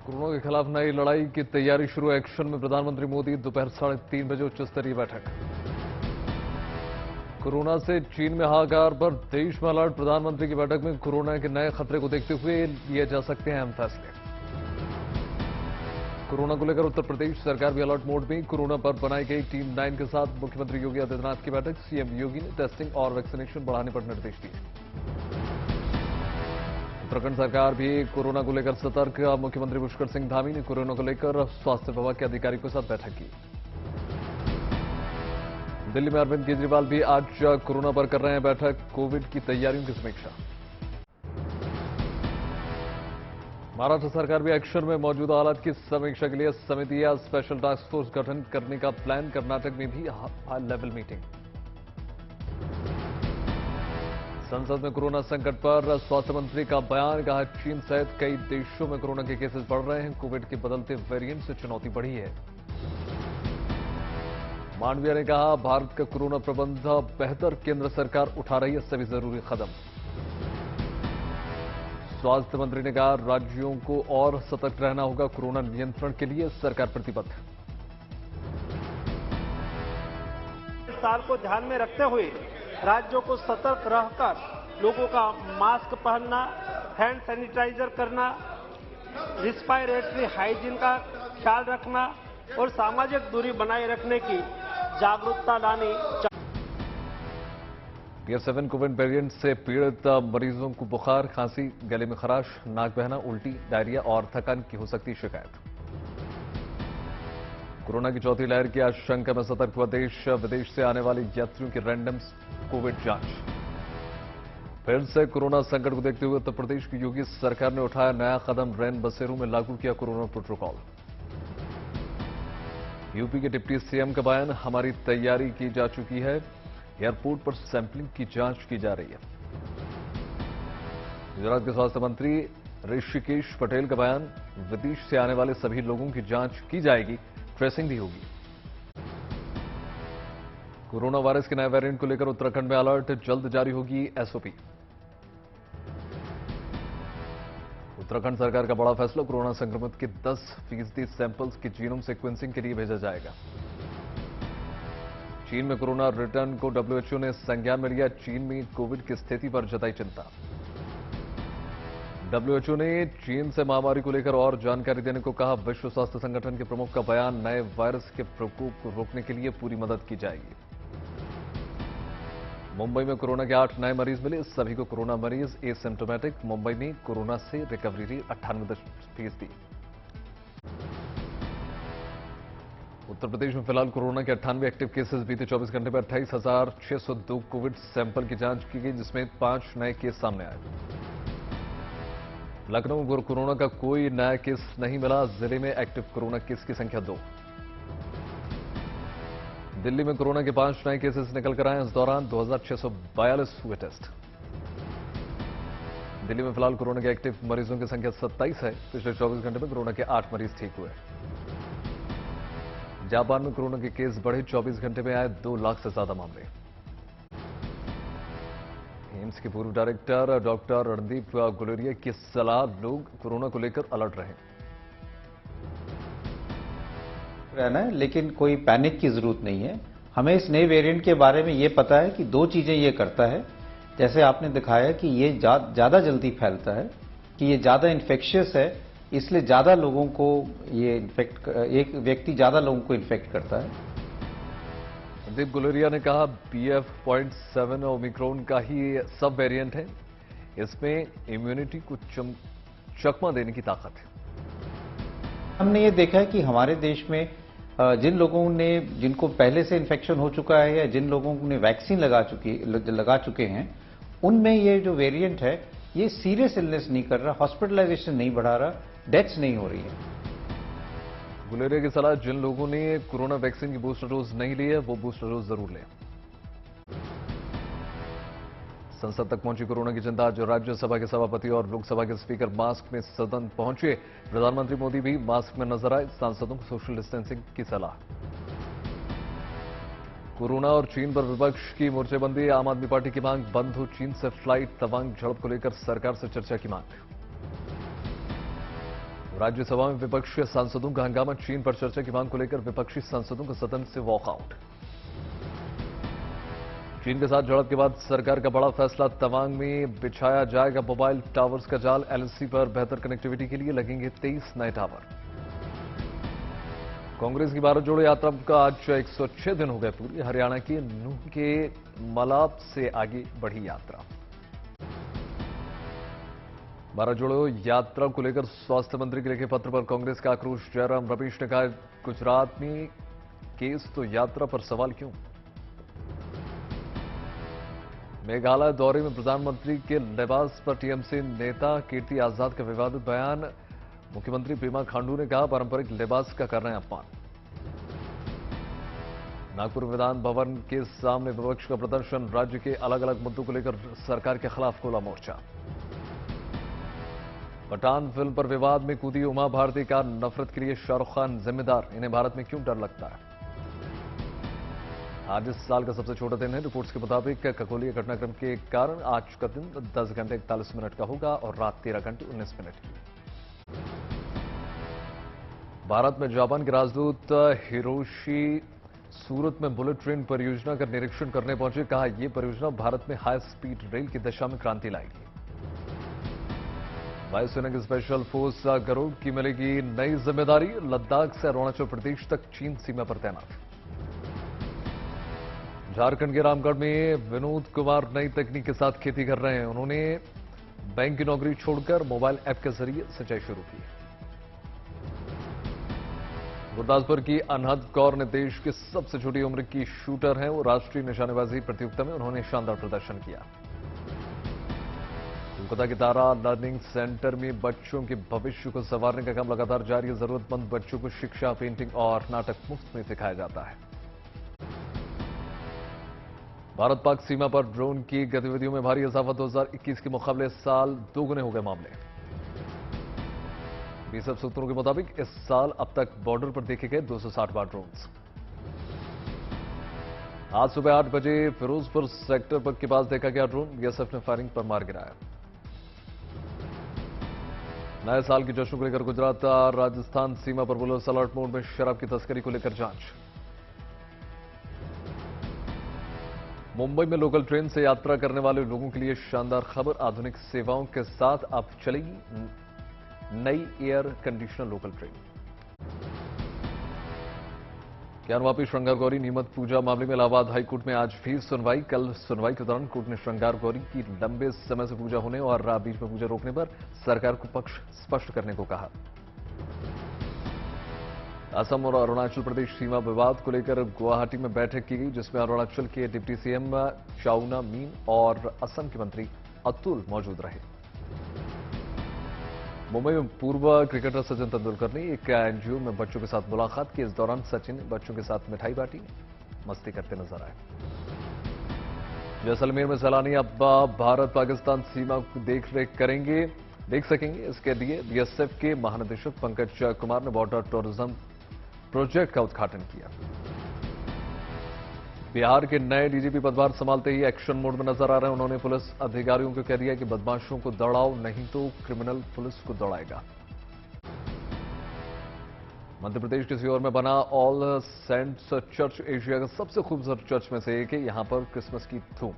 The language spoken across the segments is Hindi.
कोरोना के खिलाफ नई लड़ाई की तैयारी शुरू। एक्शन में प्रधानमंत्री मोदी दोपहर 3:30 बजे उच्च स्तरीय बैठक। कोरोना से चीन में हाहाकार पर देश में अलर्ट। प्रधानमंत्री की बैठक में कोरोना के नए खतरे को देखते हुए लिए जा सकते हैं अहम फैसले। कोरोना को लेकर उत्तर प्रदेश सरकार भी अलर्ट मोड में। कोरोना पर बनाई गई टीम 9 के साथ मुख्यमंत्री योगी आदित्यनाथ की बैठक। सीएम योगी ने टेस्टिंग और वैक्सीनेशन बढ़ाने पर निर्देश दिए। उत्तराखंड सरकार भी कोरोना को लेकर सतर्क। मुख्यमंत्री पुष्कर सिंह धामी ने कोरोना को लेकर स्वास्थ्य विभाग के अधिकारियों के साथ बैठक की। दिल्ली में अरविंद केजरीवाल भी आज कोरोना पर कर रहे हैं बैठक। कोविड की तैयारियों की समीक्षा। महाराष्ट्र सरकार भी एक्शन में मौजूदा हालात की समीक्षा के लिए समिति या स्पेशल टास्क फोर्स गठन करने का प्लान। कर्नाटक में भी हाई लेवल मीटिंग। संसद में कोरोना संकट पर स्वास्थ्य मंत्री का बयान। कहा, चीन सहित कई देशों में कोरोना के केसेस बढ़ रहे हैं। कोविड के बदलते वेरिएंट से चुनौती बढ़ी है। मांडविया ने कहा, भारत का कोरोना प्रबंध बेहतर, केंद्र सरकार उठा रही है सभी जरूरी कदम। स्वास्थ्य मंत्री ने कहा, राज्यों को और सतर्क रहना होगा। कोरोना नियंत्रण के लिए सरकार प्रतिबद्ध। इस साल को ध्यान में रखते हुए राज्यों को सतर्क रहकर लोगों का मास्क पहनना, हैंड सैनिटाइजर करना, रिस्पायरेटरी हाइजीन का ख्याल रखना और सामाजिक दूरी बनाए रखने की जागरूकता लानी चाहिए। Tier 7 कोविड वेरिएंट से पीड़ित मरीजों को बुखार, खांसी, गले में खराश, नाक बहना, उल्टी, डायरिया और थकान की हो सकती शिकायत। कोरोना की चौथी लहर की आशंका में सतर्क हुआ देश। विदेश से आने वाले यात्रियों की रैंडम कोविड जांच। फिर से कोरोना संकट को देखते हुए उत्तर प्रदेश की योगी सरकार ने उठाया नया कदम। रैन बसेरों में लागू किया कोरोना प्रोटोकॉल। यूपी के डिप्टी सीएम का बयान, हमारी तैयारी की जा चुकी है। एयरपोर्ट पर सैंपलिंग की जांच की जा रही है। गुजरात के स्वास्थ्य मंत्री ऋषिकेश पटेल का बयान, विदेश से आने वाले सभी लोगों की जांच की जाएगी, ट्रेसिंग भी होगी। कोरोना वायरस के नए वेरिएंट को लेकर उत्तराखंड में अलर्ट, जल्द जारी होगी एसओपी। उत्तराखंड सरकार का बड़ा फैसला, कोरोना संक्रमित के 10% सैंपल्स के जीनोम सीक्वेंसिंग के लिए भेजा जाएगा। चीन में कोरोना रिटर्न को डब्ल्यूएचओ ने संज्ञान में लिया। चीन में कोविड की स्थिति पर जताई चिंता। डब्ल्यूएचओ ने चीन से महामारी को लेकर और जानकारी देने को कहा। विश्व स्वास्थ्य संगठन के प्रमुख का बयान, नए वायरस के प्रकोप को रोकने के लिए पूरी मदद की जाएगी। मुंबई में कोरोना के 8 नए मरीज मिले, सभी को कोरोना मरीज एसिम्प्टोमेटिक। मुंबई में कोरोना से रिकवरी रेट 98%। उत्तर प्रदेश में फिलहाल कोरोना के 98 एक्टिव केसेस। बीते 24 घंटे में 28,602 कोविड सैंपल की जांच की गई, जिसमें 5 नए केस सामने आए। लखनऊ में कोरोना का कोई नया केस नहीं मिला। जिले में एक्टिव कोरोना केस की संख्या 2। दिल्ली में कोरोना के 5 नए केसेस निकल कर आए। इस दौरान 2,642 हुए टेस्ट। दिल्ली में फिलहाल कोरोना के एक्टिव मरीजों की संख्या 27 है। पिछले 24 घंटे में कोरोना के 8 मरीज ठीक हुए। जापान में कोरोना के केस बढ़े, 24 घंटे में आए 2 लाख से ज्यादा मामले। एम्स के पूर्व डायरेक्टर डॉक्टर रणदीप गुलेरिया की सलाह, लोग कोरोना को लेकर अलर्ट रहें। रहना है, लेकिन कोई पैनिक की जरूरत नहीं है। हमें इस नए वेरिएंट के बारे में ये पता है कि 2 चीजें ये करता है। जैसे आपने दिखाया कि ये ज्यादा जल्दी फैलता है, कि ये ज्यादा इन्फेक्शियस है, इसलिए ज्यादा लोगों को ये एक व्यक्ति ज्यादा लोगों को इन्फेक्ट करता है। रणदीप गुलेरिया ने कहा, BF.7 ओमिक्रॉन का ही सब वेरिएंट है। इसमें इम्यूनिटी को चकमा देने की ताकत है। हमने ये देखा है कि हमारे देश में जिनको पहले से इन्फेक्शन हो चुका है या जिन लोगों ने वैक्सीन लगा चुके हैं, उनमें ये जो वेरिएंट है ये सीरियस इलनेस नहीं कर रहा, हॉस्पिटलाइजेशन नहीं बढ़ा रहा, डेथ्स नहीं हो रही है। गुलेरिया की सलाह, जिन लोगों ने कोरोना वैक्सीन की बूस्टर डोज नहीं ली है वो बूस्टर डोज जरूर लें। संसद तक पहुंची कोरोना की चिंता। आज राज्यसभा के सभापति और लोकसभा के स्पीकर मास्क में सदन पहुंचे। प्रधानमंत्री मोदी भी मास्क में नजर आए। सांसदों को सोशल डिस्टेंसिंग की सलाह। कोरोना और चीन पर विपक्ष की मोर्चेबंदी। आम आदमी पार्टी की मांग, बंद हो चीन से फ्लाइट। तवांग झड़प को लेकर सरकार से चर्चा की मांग। राज्यसभा में विपक्षी सांसदों का हंगामा। चीन पर चर्चा की मांग को लेकर विपक्षी सांसदों का सदन से वॉकआउट। चीन के साथ झड़प के बाद सरकार का बड़ा फैसला। तवांग में बिछाया जाएगा मोबाइल टावर्स का जाल। एलएसी पर बेहतर कनेक्टिविटी के लिए लगेंगे 23 नए टावर। कांग्रेस की भारत जोड़ो यात्रा का आज 106 दिन हो गए पूरी। हरियाणा के नूंह के मलाब से आगे बढ़ी यात्रा। भारत जोड़ो यात्रा को लेकर स्वास्थ्य मंत्री के लिखे पत्र पर कांग्रेस का आक्रोश। जयराम रमेश ने कहा, गुजरात में केस तो यात्रा पर सवाल क्यों। मेघालय दौरे में प्रधानमंत्री के लिबास पर टीएमसी नेता कीर्ति आजाद का विवादित बयान। मुख्यमंत्री पेमा खांडू ने कहा, पारंपरिक लिबास का कर रहे हैं अपमान। नागपुर विधान भवन के सामने विपक्ष का प्रदर्शन। राज्य के अलग अलग मुद्दों को लेकर सरकार के खिलाफ खोला मोर्चा। पठान फिल्म पर विवाद में कूदी उमा भारती का, नफरत के लिए शाहरुख खान जिम्मेदार। इन्हें भारत में क्यों डर लगता है। आज इस साल का सबसे छोटा दिन है। रिपोर्ट्स के मुताबिक खगोलीय घटनाक्रम के कारण आज का दिन 10 घंटे 41 मिनट का होगा और रात 13 घंटे 19 मिनट की। भारत में जापान के राजदूत हिरोशी सूरत में बुलेट ट्रेन परियोजना का निरीक्षण करने पहुंचे। कहा, यह परियोजना भारत में हाई स्पीड रेल की दिशा में क्रांति लाएगी। वायुसेना की स्पेशल फोर्स गरुड़ की मिलेगी नई जिम्मेदारी। लद्दाख से अरुणाचल प्रदेश तक चीन सीमा पर तैनात। झारखंड के रामगढ़ में विनोद कुमार नई तकनीक के साथ खेती कर रहे हैं। उन्होंने बैंक की नौकरी छोड़कर मोबाइल ऐप के जरिए सिंचाई शुरू की। गुरदासपुर की अनहद कौर ने देश की सबसे छोटी उम्र की शूटर हैं। वो राष्ट्रीय निशानेबाजी प्रतियोगिता में उन्होंने शानदार प्रदर्शन किया। कोलकाता के तारा लर्निंग सेंटर में बच्चों के भविष्य को संवारने का काम लगातार जारी है। जरूरतमंद बच्चों को शिक्षा, पेंटिंग और नाटक मुफ्त में सिखाया जाता है। भारत पाक सीमा पर ड्रोन की गतिविधियों में भारी इजाफा। 2021 के मुकाबले इस साल दोगुने हो गए मामले। बीएसएफ सूत्रों के मुताबिक इस साल अब तक बॉर्डर पर देखे गए 260 बार ड्रोन्स। आज सुबह 8 बजे फिरोजपुर सेक्टर पर के पास देखा गया ड्रोन। बीएसएफ ने फायरिंग पर मार गिराया। नए साल के जश्न को लेकर गुजरात राजस्थान सीमा पर पुलिस अलर्ट मोड में। शराब की तस्करी को लेकर जांच। मुंबई में लोकल ट्रेन से यात्रा करने वाले लोगों के लिए शानदार खबर। आधुनिक सेवाओं के साथ अब चलेगी नई air conditioner local train. Gyanvapi श्रृंगार गौरी नियमित पूजा मामले में इलाहाबाद हाईकोर्ट में आज भी सुनवाई। कल सुनवाई के दौरान कोर्ट ने श्रृंगार गौरी की लंबे समय से पूजा होने और बीच में पूजा रोकने पर सरकार को पक्ष स्पष्ट करने को कहा। असम और अरुणाचल प्रदेश सीमा विवाद को लेकर गुवाहाटी में बैठक की गई, जिसमें अरुणाचल के डिप्टी सीएम चाउना मीन और असम के मंत्री अतुल मौजूद रहे। मुंबई में पूर्व क्रिकेटर सचिन तेंदुलकर ने एक एनजीओ में बच्चों के साथ मुलाकात की। इस दौरान सचिन ने बच्चों के साथ मिठाई बांटी, मस्ती करते नजर आए। जैसलमेर में सैलानी अब भारत पाकिस्तान सीमा को देख सकेंगे। इसके लिए बीएसएफ के महानिदेशक पंकज कुमार ने बॉर्डर टूरिज्म प्रोजेक्ट का उद्घाटन किया। बिहार के नए डीजीपी पदभार संभालते ही एक्शन मोड में नजर आ रहे हैं। उन्होंने पुलिस अधिकारियों को कह दिया कि बदमाशों को दौड़ाओ, नहीं तो क्रिमिनल पुलिस को दौड़ाएगा। मध्य प्रदेश के सीहोर में बना ऑल सेंट्स चर्च एशिया का सबसे खूबसूरत चर्च में से एक है। यहां पर क्रिसमस की धूम।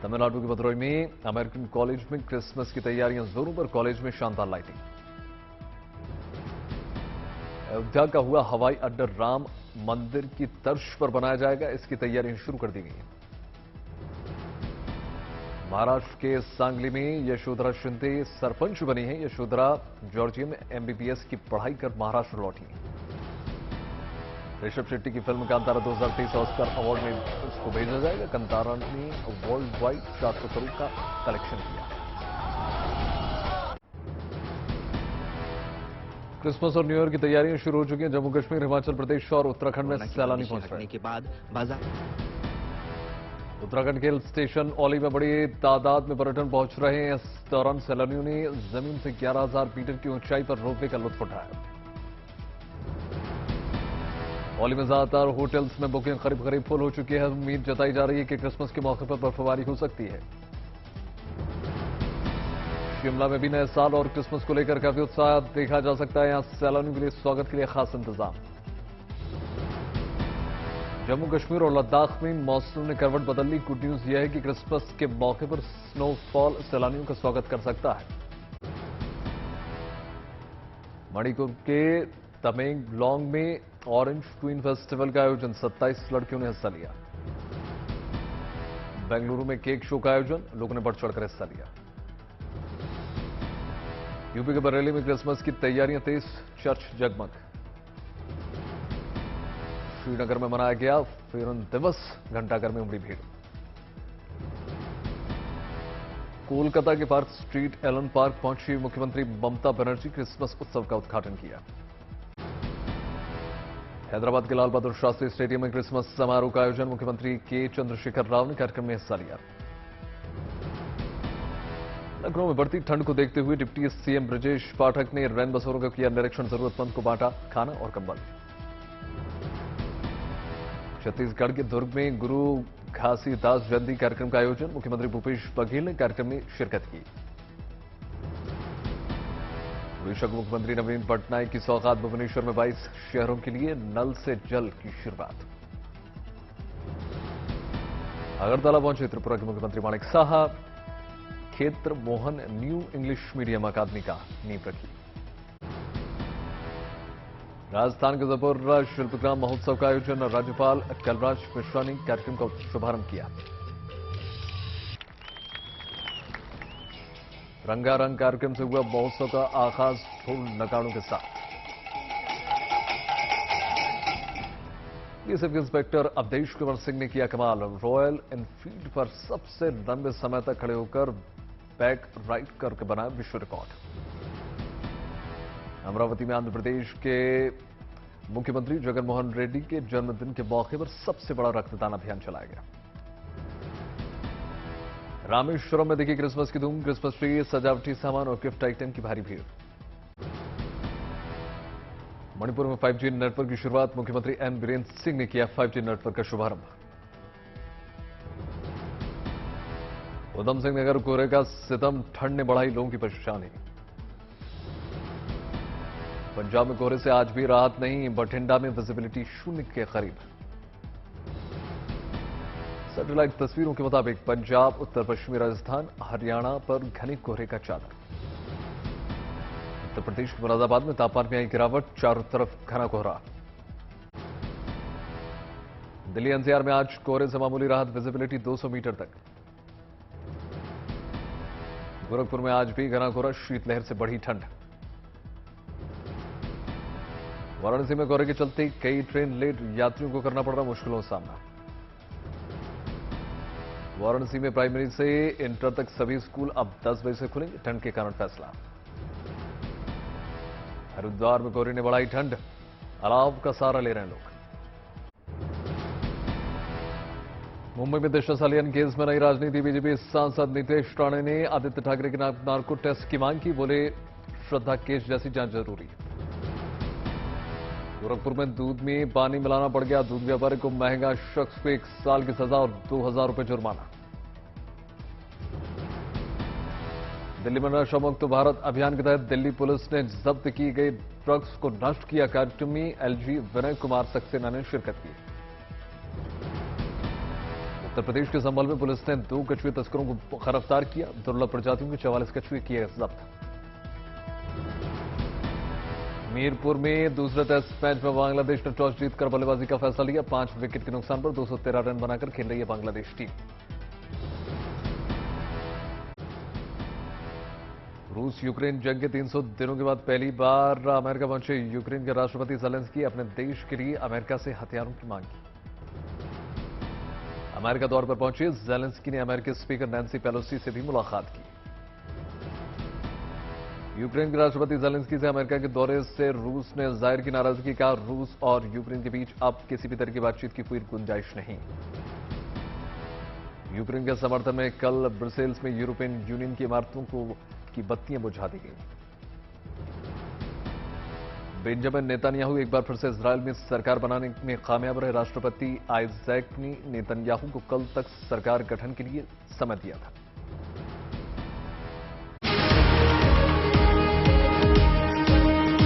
तमिलनाडु के मदुरई में अमेरिकन कॉलेज में क्रिसमस की तैयारियां जोरों पर। कॉलेज में शानदार लाइटिंग। अयोध्या का हुआ हवाई अड्डा राम मंदिर की तर्ज पर बनाया जाएगा। इसकी तैयारियां शुरू कर दी गई हैं। महाराष्ट्र के सांगली में यशोधरा शिंदे सरपंच बनी है। यशोधरा जॉर्जिया में एमबीबीएस की पढ़ाई कर महाराष्ट्र लौटी। ऋषभ शेट्टी की फिल्म कांतारा 2023 ऑस्कर अवार्ड में उसको भेजा जाएगा। कांतारा ने वर्ल्ड वाइड 400 करोड़ का कलेक्शन किया। क्रिसमस और न्यू ईयर की तैयारियां शुरू हो चुकी हैं। जम्मू कश्मीर, हिमाचल प्रदेश और उत्तराखंड में सैलानी पहुंच रहे हैं। के बाद उत्तराखंड के हिल स्टेशन औली में बड़ी तादाद में पर्यटन पहुंच रहे हैं। इस दौरान सैलानियों ने जमीन से 11,000 मीटर की ऊंचाई पर रोपवे का लुत्फ उठाया। औली में ज्यादातर होटल्स में बुकिंग करीब फुल हो चुकी है। उम्मीद जताई जा रही है कि क्रिसमस के मौके पर बर्फबारी हो सकती है। शिमला में भी नए साल और क्रिसमस को लेकर काफी उत्साह देखा जा सकता है। यहां सैलानियों के लिए स्वागत के लिए खास इंतजाम। जम्मू कश्मीर और लद्दाख में मौसम ने करवट बदल ली। गुड न्यूज यह है कि क्रिसमस के मौके पर स्नोफॉल सैलानियों का स्वागत कर सकता है। मणिपुर के तमेंगलोंग में ऑरेंज क्वीन फेस्टिवल का आयोजन, 27 लड़कियों ने हिस्सा लिया। बेंगलुरु में केक शो का आयोजन, लोगों ने बढ़ चढ़कर हिस्सा लिया। यूपी के बरेली में क्रिसमस की तैयारियां तेज, चर्च जगमग। श्रीनगर में मनाया गया फेरन दिवस, घंटाघर में उमड़ी भीड़। कोलकाता के पार्क स्ट्रीट एलन पार्क पहुंची मुख्यमंत्री ममता बनर्जी, क्रिसमस उत्सव का उद्घाटन किया। हैदराबाद के लाल बहादुर शास्त्री स्टेडियम में क्रिसमस समारोह का आयोजन, मुख्यमंत्री के चंद्रशेखर राव ने कार्यक्रम में हिस्सा लिया। लखनऊ में बढ़ती ठंड को देखते हुए डिप्टी सीएम ब्रजेश पाठक ने रैन बसेरों का किया निरीक्षण, जरूरतमंद को बांटा खाना और कंबल। छत्तीसगढ़ के दुर्ग में गुरु घासीदास जयंती कार्यक्रम का आयोजन, मुख्यमंत्री भूपेश बघेल ने कार्यक्रम में शिरकत की। ओडिशा के मुख्यमंत्री नवीन पटनायक की सौगात, भुवनेश्वर में 22 शहरों के लिए नल से जल की शुरुआत। अगरतला पहुंचे त्रिपुरा के मुख्यमंत्री माणिक साहा, क्षेत्र मोहन न्यू इंग्लिश मीडियम अकादमी का नींव रखी। राजस्थान के जयपुर शिल्पग्राम महोत्सव का आयोजन, राज्यपाल कलराज मिश्रा ने कार्यक्रम का शुभारंभ किया। रंगारंग कार्यक्रम से हुआ महोत्सव का आगाज ढोल नगाड़ों के साथ। सब इंस्पेक्टर अवधेश कुमार सिंह ने किया कमाल, रॉयल एनफील्ड पर सबसे लंबे समय तक खड़े होकर बैक राइड करके बनाया विश्व रिकॉर्ड। अमरावती में आंध्र प्रदेश के मुख्यमंत्री जगनमोहन रेड्डी के जन्मदिन के मौके पर सबसे बड़ा रक्तदान अभियान चलाया गया। रामेश्वरम में देखी क्रिसमस की धूम, क्रिसमस ट्री, सजावटी सामान और गिफ्ट आइटम की भारी भीड़। मणिपुर में 5G नेटवर्क की शुरुआत, मुख्यमंत्री एन बीरेन्द्र सिंह ने किया 5G नेटवर्क का शुभारंभ। उधम सिंह नगर कोहरे का सितम, ठंड ने बढ़ाई लोगों की परेशानी। पंजाब में कोहरे से आज भी राहत नहीं, बठिंडा में विजिबिलिटी शून्य के करीब। सैटेलाइट तस्वीरों के मुताबिक पंजाब, उत्तर पश्चिमी राजस्थान, हरियाणा पर घने कोहरे का चादर। उत्तर प्रदेश के मुरादाबाद में तापमान में आई गिरावट, चारों तरफ घना कोहरा। दिल्ली एनसीआर में आज कोहरे से मामूली राहत, विजिबिलिटी 200 मीटर तक। गोरखपुर में आज भी घना कोहरा, शीतलहर से बढ़ी ठंड। वाराणसी में कोहरे के चलते कई ट्रेन लेट, यात्रियों को करना पड़ रहा मुश्किलों का सामना। वाराणसी में प्राइमरी से इंटर तक सभी स्कूल अब 10 बजे से खुलेंगे, ठंड के कारण फैसला। हरिद्वार में कोहरे ने बढ़ाई ठंड, अलाव का सहारा ले रहे हैं लोग। मुंबई में दिशा सालियन केस में नई राजनीति, बीजेपी सांसद नितेश राणे ने आदित्य ठाकरे के नार्को टेस्ट की मांग की, बोले श्रद्धा केस जैसी जांच जरूरी। गोरखपुर में दूध में पानी मिलाना पड़ गया, दूध व्यापारी को महंगा, शख्स को 1 साल की सजा और 2000 रुपए जुर्माना। दिल्ली में नशा मुक्त भारत अभियान के तहत दिल्ली पुलिस ने जब्त की गई ड्रग्स को नष्ट किया। कार्यक्रम में एलजी विनय कुमार सक्सेना ने शिरकत की। उत्तर प्रदेश के संभल में पुलिस ने 2 कछुए तस्करों को गिरफ्तार किया, दुर्लभ प्रजातियों के 44 कछुए किए जब्त। मीरपुर में दूसरे टेस्ट मैच में बांग्लादेश ने टॉस जीतकर बल्लेबाजी का फैसला लिया, 5 विकेट के नुकसान पर 213 रन बनाकर खेल रही है बांग्लादेश टीम। रूस यूक्रेन जंग के 300 दिनों के बाद पहली बार अमेरिका पहुंचे यूक्रेन के राष्ट्रपति ज़ेलेंस्की, अपने देश के लिए अमेरिका से हथियारों की मांग की। अमेरिका दौरे पर पहुंचे ज़ेलेंस्की ने अमेरिकी स्पीकर नैन्सी पेलोसी से भी मुलाकात की। यूक्रेन के राष्ट्रपति ज़ेलेंस्की से अमेरिका के दौरे से रूस ने जाहिर की नाराजगी, कहा रूस और यूक्रेन के बीच अब किसी भी तरह की बातचीत की कोई गुंजाइश नहीं। यूक्रेन के समर्थन में कल ब्रसेल्स में यूरोपियन यूनियन की इमारतों की बत्तियां बुझा दी गई। बेंजामिन नेतन्याहू एक बार फिर से इजरायल में सरकार बनाने में कामयाब रहे। राष्ट्रपति आइजैक ने नेतन्याहू को कल तक सरकार गठन के लिए समय दिया था।